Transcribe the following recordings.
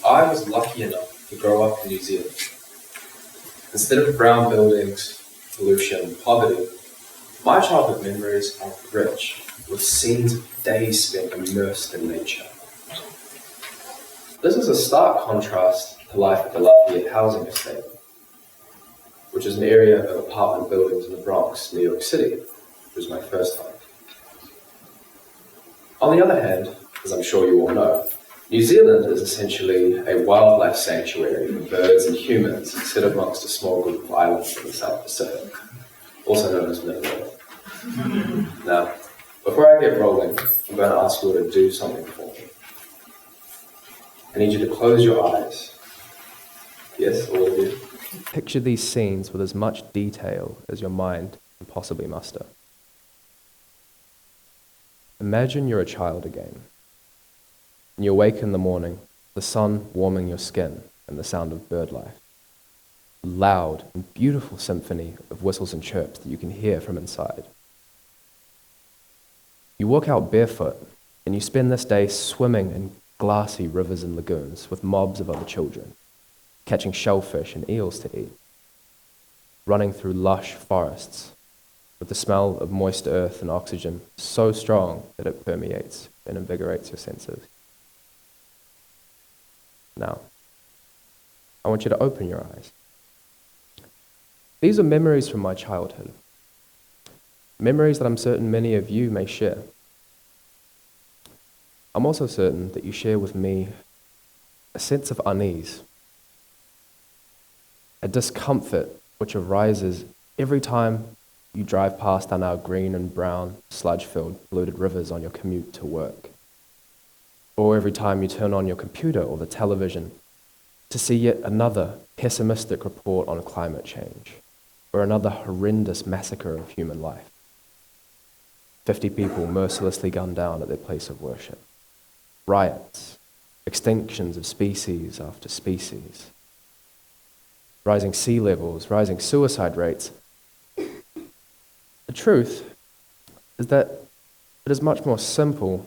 I was lucky enough to grow up in New Zealand. Instead of brown buildings, pollution, and poverty, my childhood memories are rich with scenes of days spent immersed in nature. This is a stark contrast to life at the Lafayette housing estate, which is an area of apartment buildings in the Bronx, New York City, which was my first home. On the other hand, as I'm sure you all know, New Zealand is essentially a wildlife sanctuary for birds and humans set amongst a small group of islands in the South Pacific, also known as Middle-earth. Now, before I get rolling, I'm going to ask you all to do something for me. I need you to close your eyes. Yes, all of you. Picture these scenes with as much detail as your mind can possibly muster. Imagine you're a child again. And you awake in the morning, the sun warming your skin and the sound of bird life. A loud and beautiful symphony of whistles and chirps that you can hear from inside. You walk out barefoot and you spend this day swimming in glassy rivers and lagoons with mobs of other children, catching shellfish and eels to eat, running through lush forests with the smell of moist earth and oxygen so strong that it permeates and invigorates your senses. Now, I want you to open your eyes. These are memories from my childhood, memories that I'm certain many of you may share. I'm also certain that you share with me a sense of unease, a discomfort which arises every time you drive past our now green and brown, sludge-filled, polluted rivers on your commute to work. Or every time you turn on your computer or the television to see yet another pessimistic report on climate change, or another horrendous massacre of human life. 50 people mercilessly gunned down at their place of worship. Riots, extinctions of species after species, rising sea levels, rising suicide rates. The truth is that it is much more simple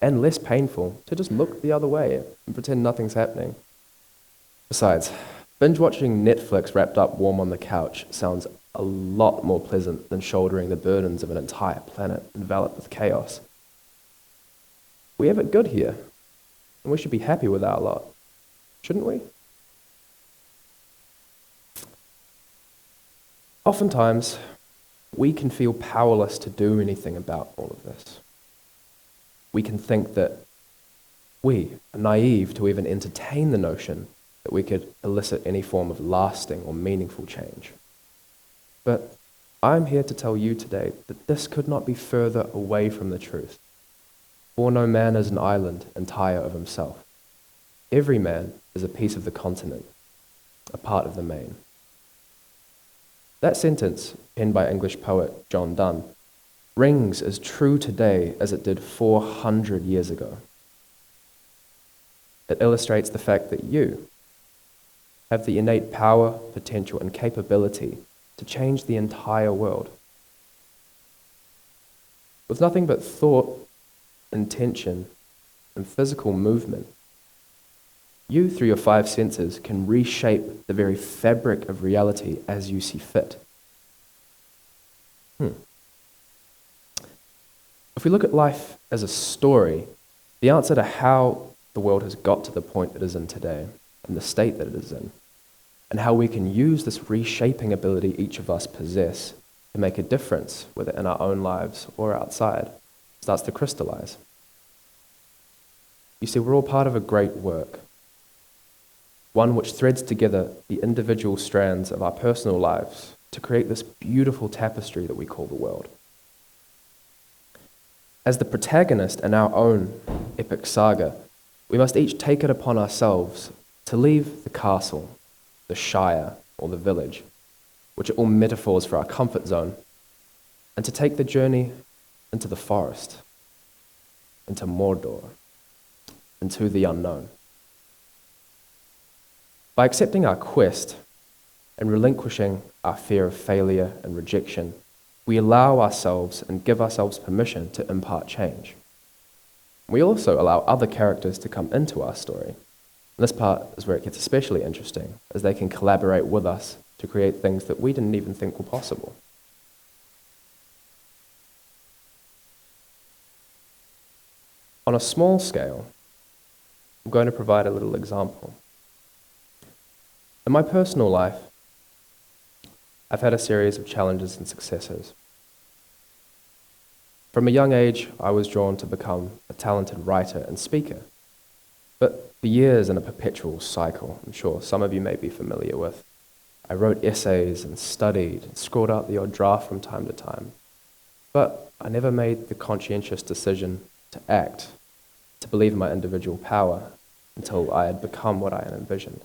and less painful to just look the other way and pretend nothing's happening. Besides, binge watching Netflix wrapped up warm on the couch sounds a lot more pleasant than shouldering the burdens of an entire planet enveloped with chaos. We have it good here, and we should be happy with our lot, shouldn't we? Oftentimes, we can feel powerless to do anything about all of this. We can think that we are naive to even entertain the notion that we could elicit any form of lasting or meaningful change. But I'm here to tell you today that this could not be further away from the truth. For no man is an island entire of himself. Every man is a piece of the continent, a part of the main. That sentence, penned by English poet John Donne, rings as true today as it did 400 years ago. It illustrates the fact that you have the innate power, potential, and capability to change the entire world. With nothing but thought, intention, and physical movement, you, through your 5 senses, can reshape the very fabric of reality as you see fit. If we look at life as a story, the answer to how the world has got to the point it is in today, and the state that it is in, and how we can use this reshaping ability each of us possess to make a difference, whether in our own lives or outside, starts to crystallize. You see, we're all part of a great work, one which threads together the individual strands of our personal lives to create this beautiful tapestry that we call the world. As the protagonist in our own epic saga, we must each take it upon ourselves to leave the castle, the shire, or the village, which are all metaphors for our comfort zone, and to take the journey into the forest, into Mordor, into the unknown. By accepting our quest and relinquishing our fear of failure and rejection, we allow ourselves and give ourselves permission to impart change. We also allow other characters to come into our story, And this part is where it gets especially interesting, as they can collaborate with us to create things that we didn't even think were possible. On a small scale, I'm going to provide a little example. In my personal life, I've had a series of challenges and successes. From a young age, I was drawn to become a talented writer and speaker. But for years in a perpetual cycle, I'm sure some of you may be familiar with, I wrote essays and studied and scored out the odd draft from time to time. But I never made the conscientious decision to act, to believe in my individual power, until I had become what I had envisioned.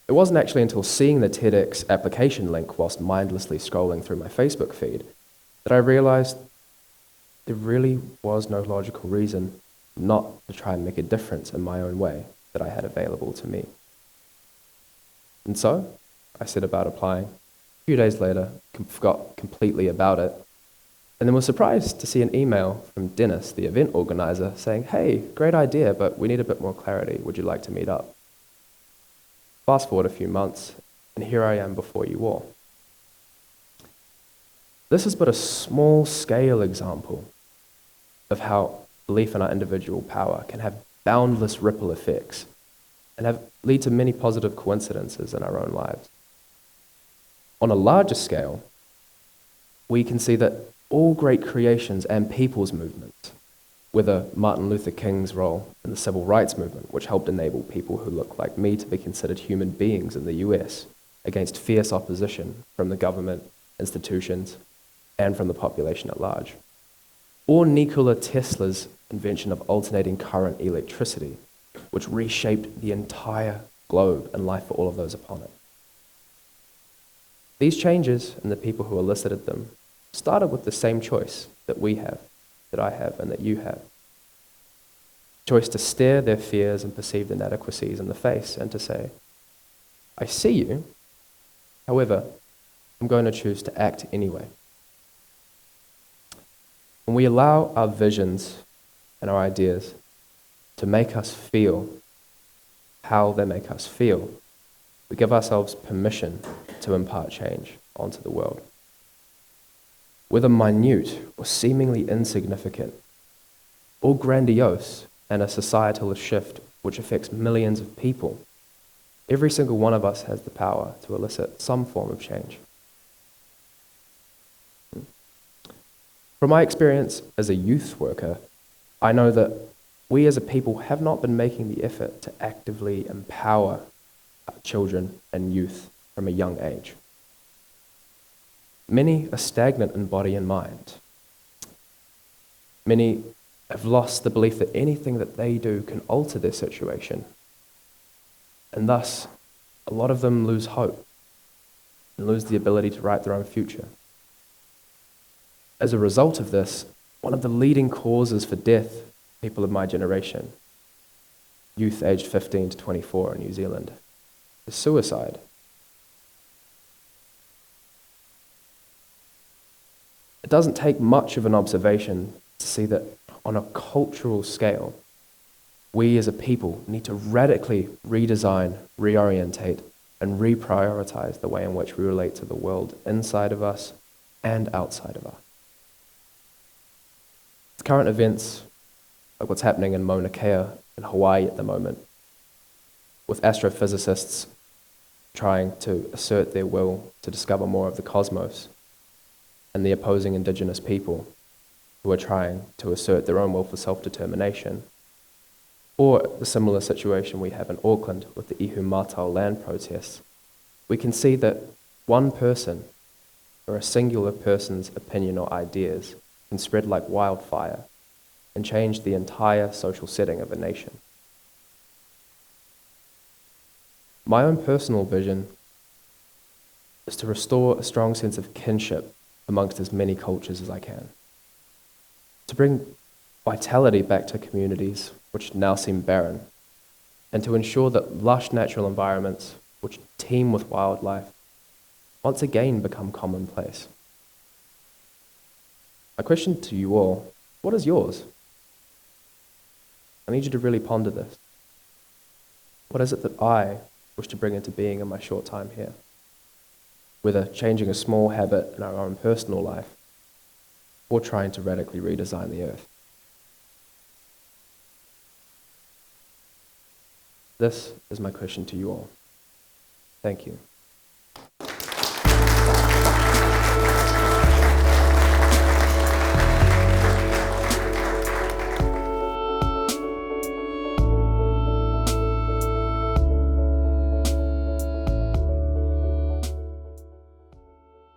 It wasn't actually until seeing the TEDx application link whilst mindlessly scrolling through my Facebook feed that I realized there really was no logical reason not to try and make a difference in my own way that I had available to me. And so I set about applying. A few days later, forgot completely about it, and then was surprised to see an email from Dennis, the event organizer, saying, "Hey, great idea, but we need a bit more clarity. Would you like to meet up?" Fast forward a few months, and here I am before you all. This is but a small-scale example of how belief in our individual power can have boundless ripple effects and lead to many positive coincidences in our own lives. On a larger scale, we can see that all great creations and people's movements, whether Martin Luther King's role in the civil rights movement, which helped enable people who look like me to be considered human beings in the US against fierce opposition from the government, institutions, and from the population at large, or Nikola Tesla's invention of alternating current electricity, which reshaped the entire globe and life for all of those upon it. These changes and the people who elicited them started with the same choice that we have, that I have, and that you have. Choice to stare their fears and perceived inadequacies in the face and to say, "I see you, however, I'm going to choose to act anyway." When we allow our visions and our ideas to make us feel how they make us feel, we give ourselves permission to impart change onto the world. Whether minute or seemingly insignificant, or grandiose and a societal shift which affects millions of people, every single one of us has the power to elicit some form of change. From my experience as a youth worker, I know that we as a people have not been making the effort to actively empower our children and youth from a young age. Many are stagnant in body and mind. Many have lost the belief that anything that they do can alter their situation. And thus, a lot of them lose hope and lose the ability to write their own future. As a result of this, one of the leading causes for death, people of my generation, youth aged 15 to 24 in New Zealand, is suicide. It doesn't take much of an observation to see that on a cultural scale, we as a people need to radically redesign, reorientate, and reprioritize the way in which we relate to the world inside of us and outside of us. Current events, like what's happening in Mauna Kea in Hawaii at the moment, with astrophysicists trying to assert their will to discover more of the cosmos, and the opposing indigenous people who are trying to assert their own will for self-determination, or the similar situation we have in Auckland with the Ihu Mātau land protests, we can see that one person or a singular person's opinion or ideas can spread like wildfire and change the entire social setting of a nation. My own personal vision is to restore a strong sense of kinship amongst as many cultures as I can, to bring vitality back to communities which now seem barren, and to ensure that lush natural environments which teem with wildlife once again become commonplace. My question to you all, what is yours? I need you to really ponder this. What is it that I wish to bring into being in my short time here? Whether changing a small habit in our own personal life or trying to radically redesign the earth. This is my question to you all. Thank you.